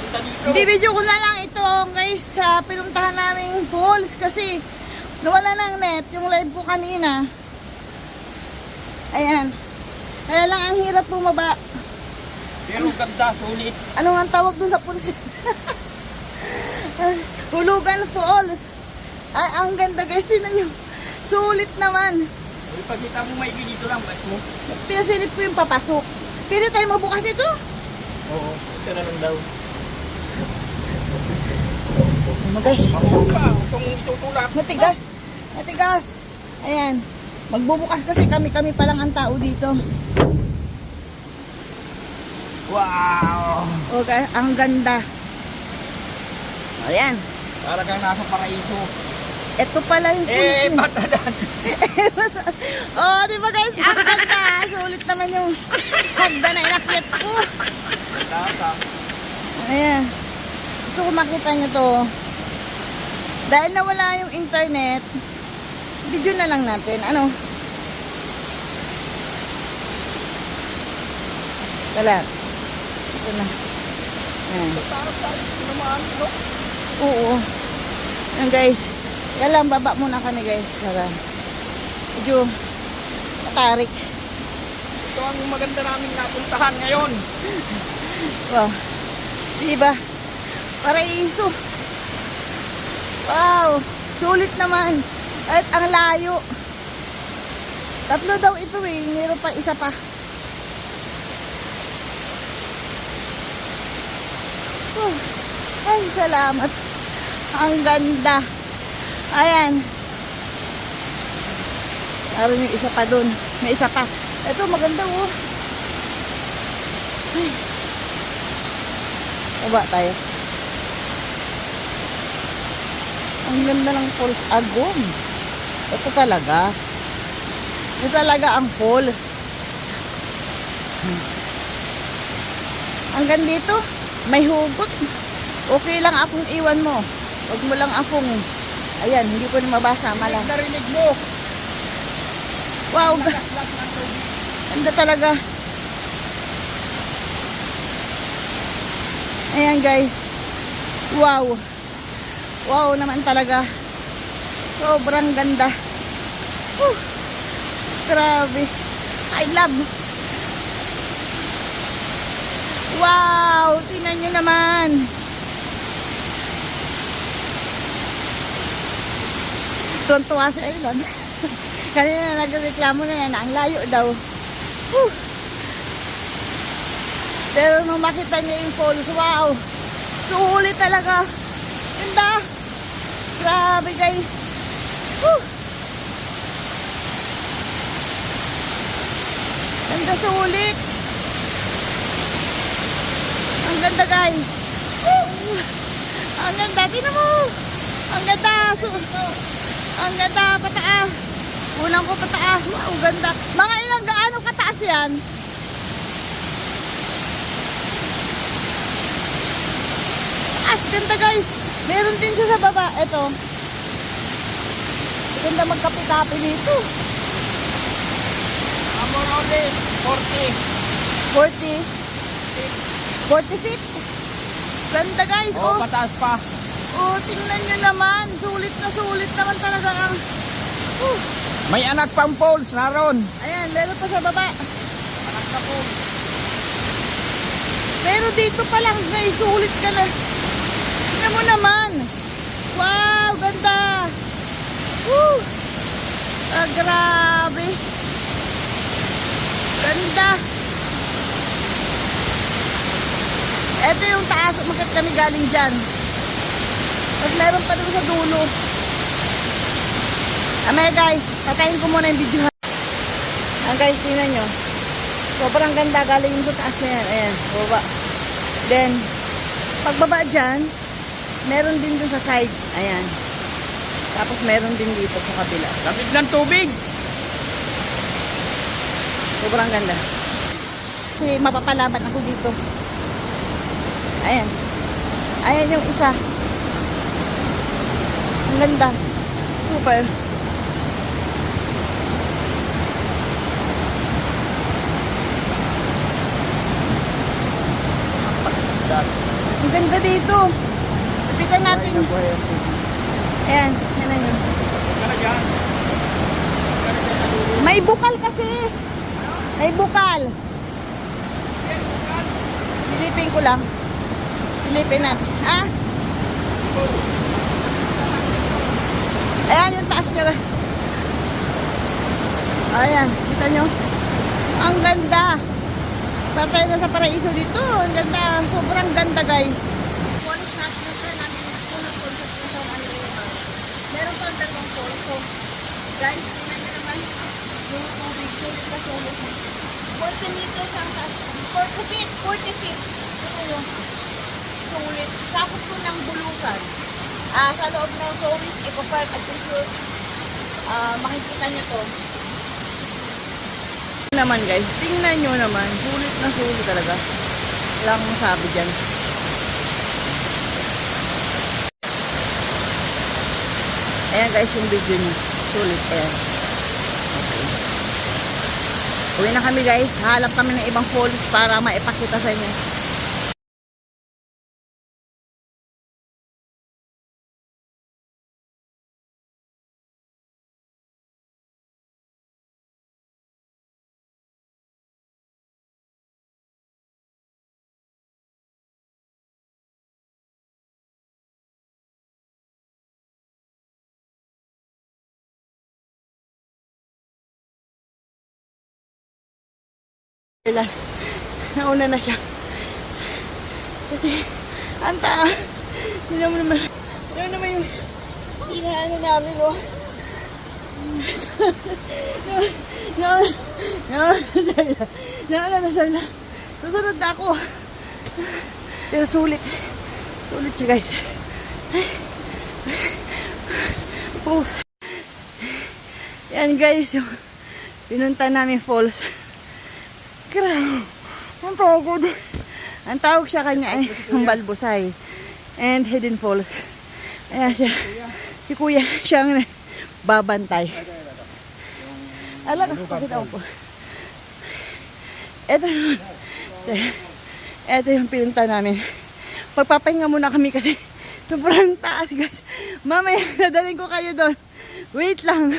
Ganda dito. Bibidyo ko na lang ito guys sa pinuntahan naming falls kasi nawala ng net yung live ko kanina. Ayan. Kaya lang ang hirap bumaba. Pero ganda, sulit. Ano nga ang tawag dun sa falls? Hulugan Falls. Ay, ang ganda guys. Tingnan nyo. Sulit naman. Uy, pagkita mo maigi dito lang, ba't mo? Pinasilip ko yung papasok. Pwede tayo mabukas ito? Oo, ito na lang daw. Ano guys? Mabuo ka, itong itutulak. Matigas. Matigas. Ayan. Magbubukas kasi kami pa lang ang tao dito. Wow! Okay, ang ganda. Ayan. Para kang nasa paraiso. Ito pala yung falls. Patadan! Oh, di ba guys? Ang ganda. Sulit naman yung hagda na inakyat ko. Tata. Ayan. Gusto ko makita nyo to. Dahil nawala yung internet, video na lang natin. Ano? Tala. Ito na. Ayan. Oo. Ayan guys. Kaya lang, baba muna kami guys. Tara. Medyo matarik. Ito ang maganda namin napuntahan ngayon. Wow. Diba? Paraiso. Wow. Sulit naman. At ang layo. Tatlo daw ito eh. Meron pa isa pa. Ay, salamat. Ang ganda. Ayan. Meron yung isa pa dun. May isa pa. Ito maganda oh. Ay. Baba tayo. Ang ganda ng falls Agom. Ito talaga. Ito talaga ang falls. Hanggang dito, may hugot. Okay lang akong iwan mo. Huwag mo lang akong, ayan, hindi ko na mabasa. Malang. Narinig mo. Wow. Ganda talaga. Ayan guys. Wow. Wow naman talaga. Sobrang ganda. Grabe. I love. Wow. Tingnan nyo naman. Tuntua sa ilon. Kanina nagreklamo na yan. Ang layo daw. Pero nung makita nyo yung falls, wow. Sulit talaga. Ganda. Grabe guys. Ganda sulit. Ang ganda guys. Ang ganda. Tingnan mo. Ang ganda. Ang ganda. Pataas. Unang ko pataas. Wow, ganda. Mga ilang gaano kataas yan? Taas. Ganda guys. Meron din siya sa baba. Ito. Ganda magkapi-kapi dito. Amorole, 40. 40 feet. Ganda guys. Oh, pataas pa. Oh, tingnan nyo naman. Sulit naman talaga ang... May anak pang falls naroon. Ayan, meron pa sa baba. Anak na falls. Pero dito pa lang guys, sulit ka na. Tingnan mo naman. Wow, ganda. Grabe. Ganda. Ito yung taas. Umakit kami galing dyan. Tapos meron pa doon sa dulo. Amaya guys, patayin ko muna yung video. Guys, tingnan nyo. Sobrang ganda. Galing yung sa taas na yan. Ayan, baba. Then, pagbaba dyan, meron din doon sa side. Ayan. Tapos meron din dito sa kabila. Lamig ng tubig. Sobrang ganda. Kasi mapapalaban ako dito. Ayan. Ayan yung isa. Ang ganda. Super. Ang ganda dito. Lapitan natin. Ayan, yan na yun. May bukal kasi. May bukal. Silipin ko lang. Silipin natin. Ah? Ayan yung taas nyo. Ayan, kita nyo. Ang ganda. Patay na sa paraiso dito. Ang ganda. Sobrang ganda, guys. Falls na pinunta namin yung unang falls sa Puso Manila. Meron pa ang dalawang falls. So, guys, tingnan nyo naman yung tubig. Sulit na sulit. 40 meters ang taas. 40 feet. 40 feet. Ito yung sulit. Sakot ko ng bulukan. Sa loob ng Solis Eco Park at Resort. Makikita nyo to. Naman guys, tingnan nyo naman. Sulit na sulit talaga. Wala akong masabi dyan. Ayan guys yung video nyo. Sulit. Ayan. Okay. Uwi na kami guys. Halap kami ng ibang falls para maipakita sa inyo. Nauna na siya. Kasi, ang taas. Hindi naman yung inaano namin, oh. Nauna na siya. Susunod na ako. Pero sulit. Sulit siya, guys. Pause. Yan, guys, yung pinunta namin falls. Grabe. Ang pagod. Ang tawag siya kanya ay Balbusay. And Hidden Falls. Ayan siya. Si Kuya, siya ang babantay. Alam, pakita ko po. Ito yung pinunta namin. Pagpapahinga muna kami kasi sobrang taas, guys. Mamaya, nadalhin ko kayo doon. Wait lang.